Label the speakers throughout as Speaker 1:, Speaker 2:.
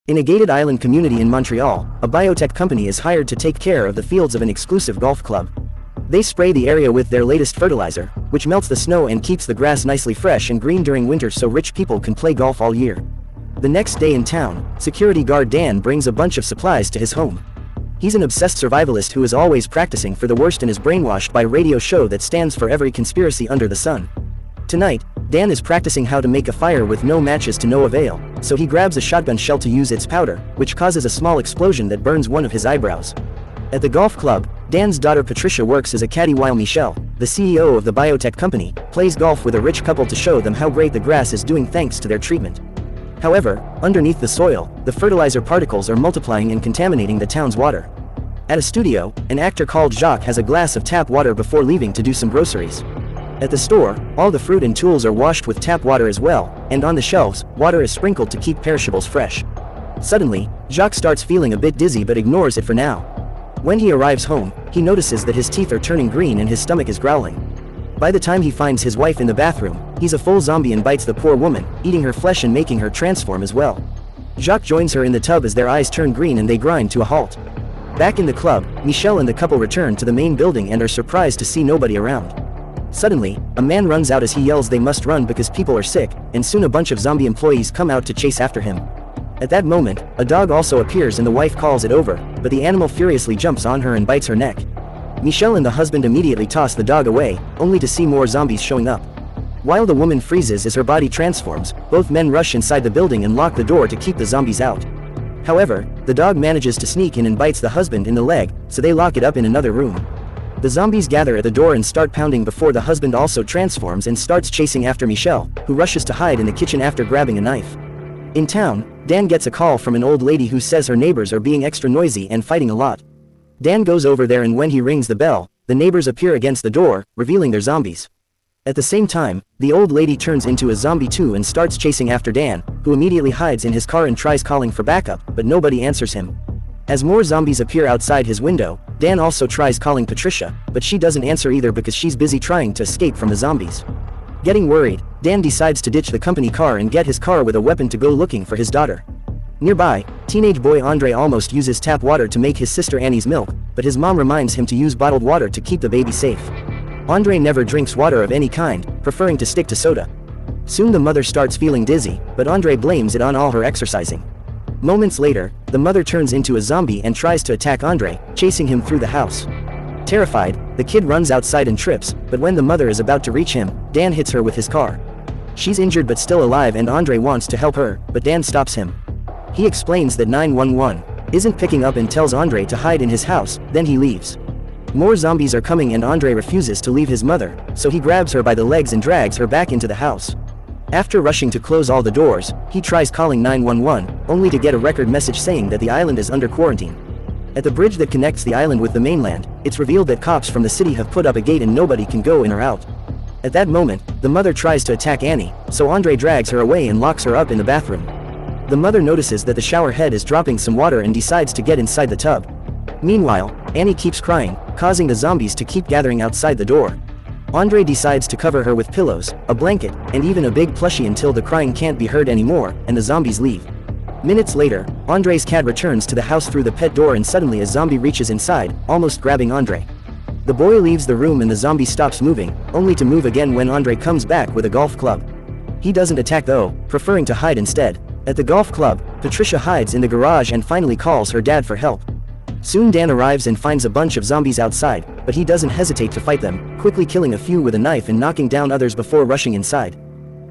Speaker 1: In a gated island community in Montreal, a biotech company is hired to take care of the fields of an exclusive golf club. They spray the area with their latest fertilizer, which melts the snow and keeps the grass nicely fresh and green during winter so rich people can play golf all year. The next day in town, security guard Dan brings a bunch of supplies to his home. He's an obsessed survivalist who is always practicing for the worst and is brainwashed by a radio show that stands for every conspiracy under the sun. Tonight, Dan is practicing how to make a fire with no matches to no avail, so he grabs a shotgun shell to use its powder, which causes a small explosion that burns one of his eyebrows. At the golf club, Dan's daughter Patricia works as a caddy while Michelle, the CEO of the biotech company, plays golf with a rich couple to show them how great the grass is doing thanks to their treatment. However, underneath the soil, the fertilizer particles are multiplying and contaminating the town's water. At a studio, an actor called Jacques has a glass of tap water before leaving to do some groceries. At the store, all the fruit and tools are washed with tap water as well, and on the shelves, water is sprinkled to keep perishables fresh. Suddenly, Jacques starts feeling a bit dizzy but ignores it for now. When he arrives home, he notices that his teeth are turning green and his stomach is growling. By the time he finds his wife in the bathroom, he's a full zombie and bites the poor woman, eating her flesh and making her transform as well. Jacques joins her in the tub as their eyes turn green and they grind to a halt. Back in the club, Michelle and the couple return to the main building and are surprised to see nobody around. Suddenly, a man runs out as he yells they must run because people are sick, and soon a bunch of zombie employees come out to chase after him. At that moment, a dog also appears and the wife calls it over, but the animal furiously jumps on her and bites her neck. Michelle and the husband immediately toss the dog away, only to see more zombies showing up. While the woman freezes as her body transforms, both men rush inside the building and lock the door to keep the zombies out. However, the dog manages to sneak in and bites the husband in the leg, so they lock it up in another room. The zombies gather at the door and start pounding before the husband also transforms and starts chasing after Michelle, who rushes to hide in the kitchen after grabbing a knife. In town, Dan gets a call from an old lady who says her neighbors are being extra noisy and fighting a lot. Dan goes over there and when he rings the bell, the neighbors appear against the door, revealing they're zombies. At the same time, the old lady turns into a zombie too and starts chasing after Dan, who immediately hides in his car and tries calling for backup, but nobody answers him. As more zombies appear outside his window, Dan also tries calling Patricia, but she doesn't answer either because she's busy trying to escape from the zombies. Getting worried, Dan decides to ditch the company car and get his car with a weapon to go looking for his daughter. Nearby, teenage boy Andre almost uses tap water to make his sister Annie's milk, but his mom reminds him to use bottled water to keep the baby safe. Andre never drinks water of any kind, preferring to stick to soda. Soon the mother starts feeling dizzy, but Andre blames it on all her exercising. Moments later, the mother turns into a zombie and tries to attack Andre, chasing him through the house. Terrified, the kid runs outside and trips, but when the mother is about to reach him, Dan hits her with his car. She's injured but still alive and Andre wants to help her, but Dan stops him. He explains that 911 isn't picking up and tells Andre to hide in his house, then he leaves. More zombies are coming and Andre refuses to leave his mother, so he grabs her by the legs and drags her back into the house. After rushing to close all the doors, he tries calling 911, only to get a record message saying that the island is under quarantine. At the bridge that connects the island with the mainland, it's revealed that cops from the city have put up a gate and nobody can go in or out. At that moment, the mother tries to attack Annie, so Andre drags her away and locks her up in the bathroom. The mother notices that the shower head is dropping some water and decides to get inside the tub. Meanwhile, Annie keeps crying, causing the zombies to keep gathering outside the door. Andre decides to cover her with pillows, a blanket, and even a big plushie until the crying can't be heard anymore, and the zombies leave. Minutes later, Andre's cat returns to the house through the pet door and suddenly a zombie reaches inside, almost grabbing Andre. The boy leaves the room and the zombie stops moving, only to move again when Andre comes back with a golf club. He doesn't attack though, preferring to hide instead. At the golf club, Patricia hides in the garage and finally calls her dad for help. Soon Dan arrives and finds a bunch of zombies outside, but he doesn't hesitate to fight them, quickly killing a few with a knife and knocking down others before rushing inside.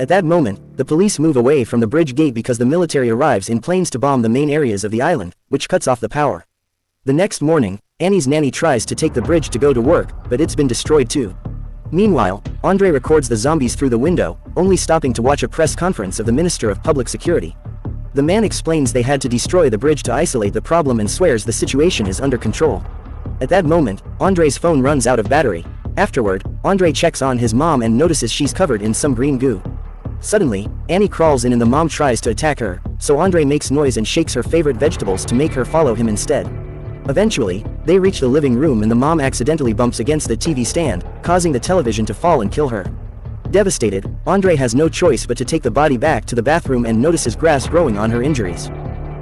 Speaker 1: At that moment, the police move away from the bridge gate because the military arrives in planes to bomb the main areas of the island, which cuts off the power. The next morning, Annie's nanny tries to take the bridge to go to work, but it's been destroyed too. Meanwhile, Andre records the zombies through the window, only stopping to watch a press conference of the Minister of Public Security. The man explains they had to destroy the bridge to isolate the problem and swears the situation is under control. At that moment, Andre's phone runs out of battery. Afterward, Andre checks on his mom and notices she's covered in some green goo. Suddenly, Annie crawls in and the mom tries to attack her, so Andre makes noise and shakes her favorite vegetables to make her follow him instead. Eventually, they reach the living room and the mom accidentally bumps against the TV stand, causing the television to fall and kill her. Devastated, Andre has no choice but to take the body back to the bathroom and notices grass growing on her injuries.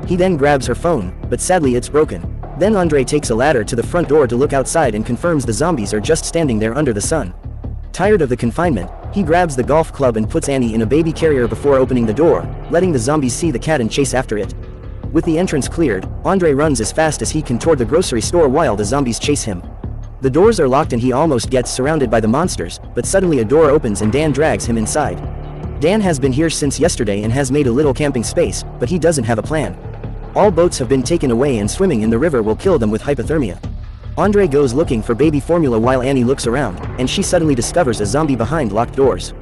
Speaker 1: He then grabs her phone, but sadly it's broken. Then Andre takes a ladder to the front door to look outside and confirms the zombies are just standing there under the sun. Tired of the confinement, he grabs the golf club and puts Annie in a baby carrier before opening the door, letting the zombies see the cat and chase after it. With the entrance cleared, Andre runs as fast as he can toward the grocery store while the zombies chase him. The doors are locked and he almost gets surrounded by the monsters, but suddenly a door opens and Dan drags him inside. Dan has been here since yesterday and has made a little camping space, but he doesn't have a plan. All boats have been taken away and swimming in the river will kill them with hypothermia. Andre goes looking for baby formula while Annie looks around, and she suddenly discovers a zombie behind locked doors.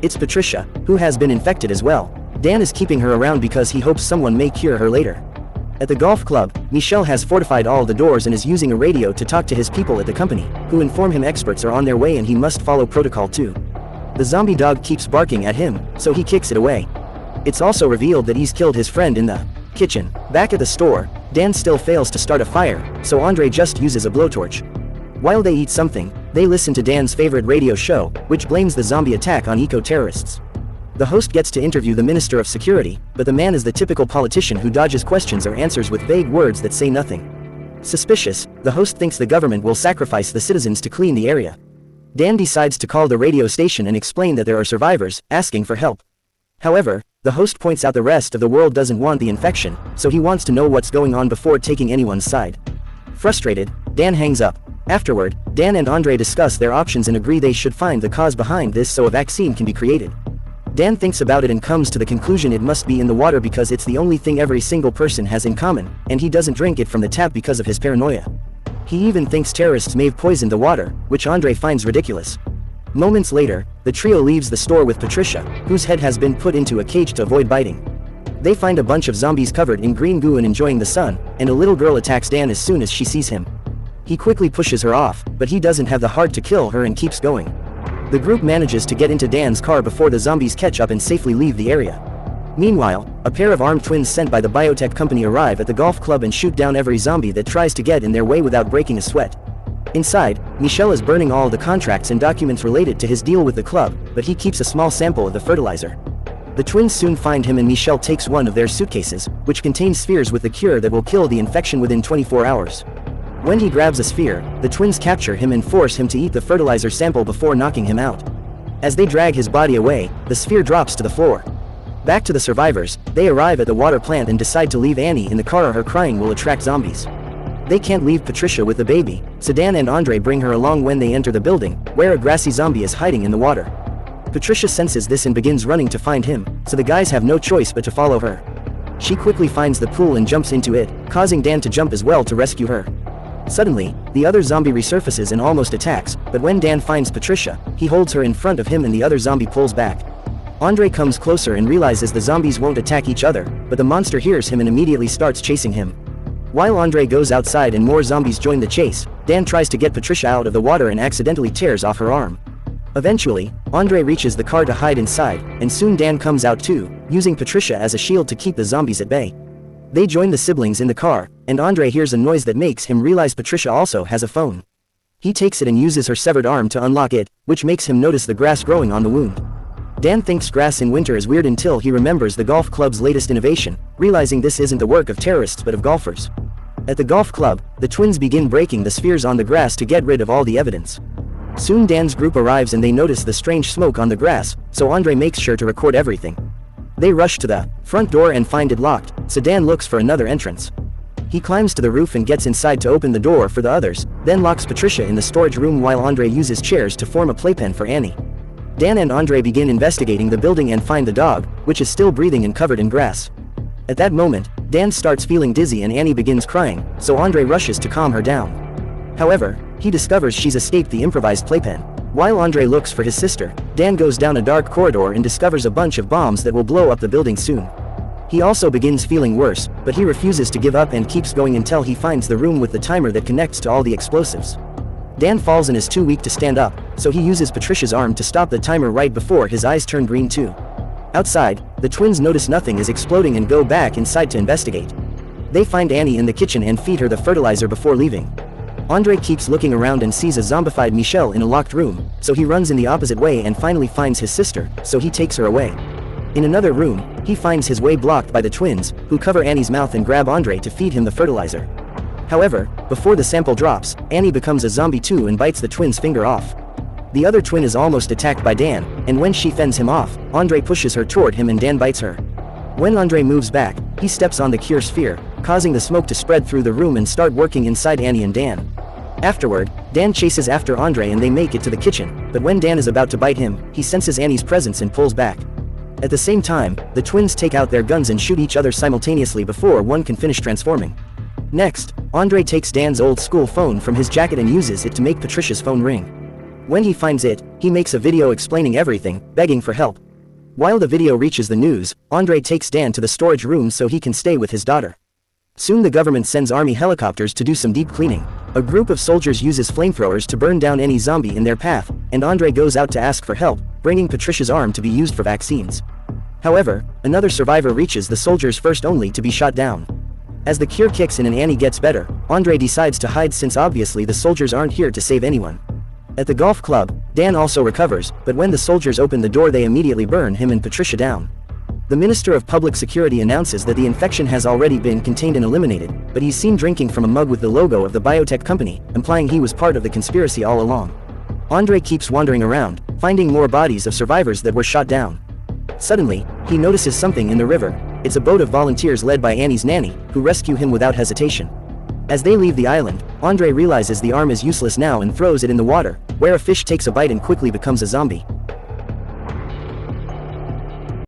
Speaker 1: It's Patricia, who has been infected as well. Dan is keeping her around because he hopes someone may cure her later. At the golf club, Michel has fortified all the doors and is using a radio to talk to his people at the company, who inform him experts are on their way and he must follow protocol too. The zombie dog keeps barking at him, so he kicks it away. It's also revealed that he's killed his friend in the kitchen. Back at the store, Dan still fails to start a fire, so Andre just uses a blowtorch. While they eat something, they listen to Dan's favorite radio show, which blames the zombie attack on eco-terrorists. The host gets to interview the Minister of Security, but the man is the typical politician who dodges questions or answers with vague words that say nothing. Suspicious, the host thinks the government will sacrifice the citizens to clean the area. Dan decides to call the radio station and explain that there are survivors, asking for help. However, the host points out the rest of the world doesn't want the infection, so he wants to know what's going on before taking anyone's side. Frustrated, Dan hangs up. Afterward, Dan and Andre discuss their options and agree they should find the cause behind this so a vaccine can be created. Dan thinks about it and comes to the conclusion it must be in the water because it's the only thing every single person has in common, and he doesn't drink it from the tap because of his paranoia. He even thinks terrorists may have poisoned the water, which Andre finds ridiculous. Moments later, the trio leaves the store with Patricia, whose head has been put into a cage to avoid biting. They find a bunch of zombies covered in green goo and enjoying the sun, and a little girl attacks Dan as soon as she sees him. He quickly pushes her off, but he doesn't have the heart to kill her and keeps going. The group manages to get into Dan's car before the zombies catch up and safely leave the area. Meanwhile, a pair of armed twins sent by the biotech company arrive at the golf club and shoot down every zombie that tries to get in their way without breaking a sweat. Inside, Michel is burning all the contracts and documents related to his deal with the club, but he keeps a small sample of the fertilizer. The twins soon find him and Michel takes one of their suitcases, which contains spheres with the cure that will kill the infection within 24 hours. When he grabs a sphere, the twins capture him and force him to eat the fertilizer sample before knocking him out. As they drag his body away, the sphere drops to the floor. Back to the survivors, they arrive at the water plant and decide to leave Annie in the car or her crying will attract zombies. They can't leave Patricia with the baby, so Dan and Andre bring her along when they enter the building, where a grassy zombie is hiding in the water. Patricia senses this and begins running to find him, so the guys have no choice but to follow her. She quickly finds the pool and jumps into it, causing Dan to jump as well to rescue her. Suddenly, the other zombie resurfaces and almost attacks, but when Dan finds Patricia, he holds her in front of him and the other zombie pulls back. Andre comes closer and realizes the zombies won't attack each other, but the monster hears him and immediately starts chasing him. While Andre goes outside and more zombies join the chase, Dan tries to get Patricia out of the water and accidentally tears off her arm. Eventually, Andre reaches the car to hide inside, and soon Dan comes out too, using Patricia as a shield to keep the zombies at bay. They join the siblings in the car, and Andre hears a noise that makes him realize Patricia also has a phone. He takes it and uses her severed arm to unlock it, which makes him notice the grass growing on the wound. Dan thinks grass in winter is weird until he remembers the golf club's latest innovation, realizing this isn't the work of terrorists but of golfers. At the golf club, the twins begin breaking the spheres on the grass to get rid of all the evidence. Soon Dan's group arrives and they notice the strange smoke on the grass, so Andre makes sure to record everything. They rush to the front door and find it locked, so Dan looks for another entrance. He climbs to the roof and gets inside to open the door for the others, then locks Patricia in the storage room while Andre uses chairs to form a playpen for Annie. Dan and Andre begin investigating the building and find the dog, which is still breathing and covered in grass. At that moment, Dan starts feeling dizzy and Annie begins crying, so Andre rushes to calm her down. However, he discovers she's escaped the improvised playpen. While Andre looks for his sister, Dan goes down a dark corridor and discovers a bunch of bombs that will blow up the building soon. He also begins feeling worse, but he refuses to give up and keeps going until he finds the room with the timer that connects to all the explosives. Dan falls and is too weak to stand up, so he uses Patricia's arm to stop the timer right before his eyes turn green too. Outside, the twins notice nothing is exploding and go back inside to investigate. They find Annie in the kitchen and feed her the fertilizer before leaving. Andre keeps looking around and sees a zombified Michel in a locked room, so he runs in the opposite way and finally finds his sister, so he takes her away. In another room, he finds his way blocked by the twins, who cover Annie's mouth and grab Andre to feed him the fertilizer. However, before the sample drops, Annie becomes a zombie too and bites the twin's finger off. The other twin is almost attacked by Dan, and when she fends him off, Andre pushes her toward him and Dan bites her. When Andre moves back, he steps on the cure sphere, causing the smoke to spread through the room and start working inside Annie and Dan. Afterward, Dan chases after Andre and they make it to the kitchen, but when Dan is about to bite him, he senses Annie's presence and pulls back. At the same time, the twins take out their guns and shoot each other simultaneously before one can finish transforming. Next, Andre takes Dan's old school phone from his jacket and uses it to make Patricia's phone ring. When he finds it, he makes a video explaining everything, begging for help. While the video reaches the news, Andre takes Dan to the storage room so he can stay with his daughter. Soon the government sends army helicopters to do some deep cleaning. A group of soldiers uses flamethrowers to burn down any zombie in their path, and Andre goes out to ask for help, bringing Patricia's arm to be used for vaccines. However, another survivor reaches the soldiers first only to be shot down. As the cure kicks in and Annie gets better, Andre decides to hide since obviously the soldiers aren't here to save anyone. At the golf club, Dan also recovers, but when the soldiers open the door they immediately burn him and Patricia down. The Minister of Public Security announces that the infection has already been contained and eliminated, but he's seen drinking from a mug with the logo of the biotech company, implying he was part of the conspiracy all along. Andre keeps wandering around, finding more bodies of survivors that were shot down. Suddenly, he notices something in the river. It's a boat of volunteers led by Annie's nanny, who rescue him without hesitation. As they leave the island, Andre realizes the arm is useless now and throws it in the water, where a fish takes a bite and quickly becomes a zombie.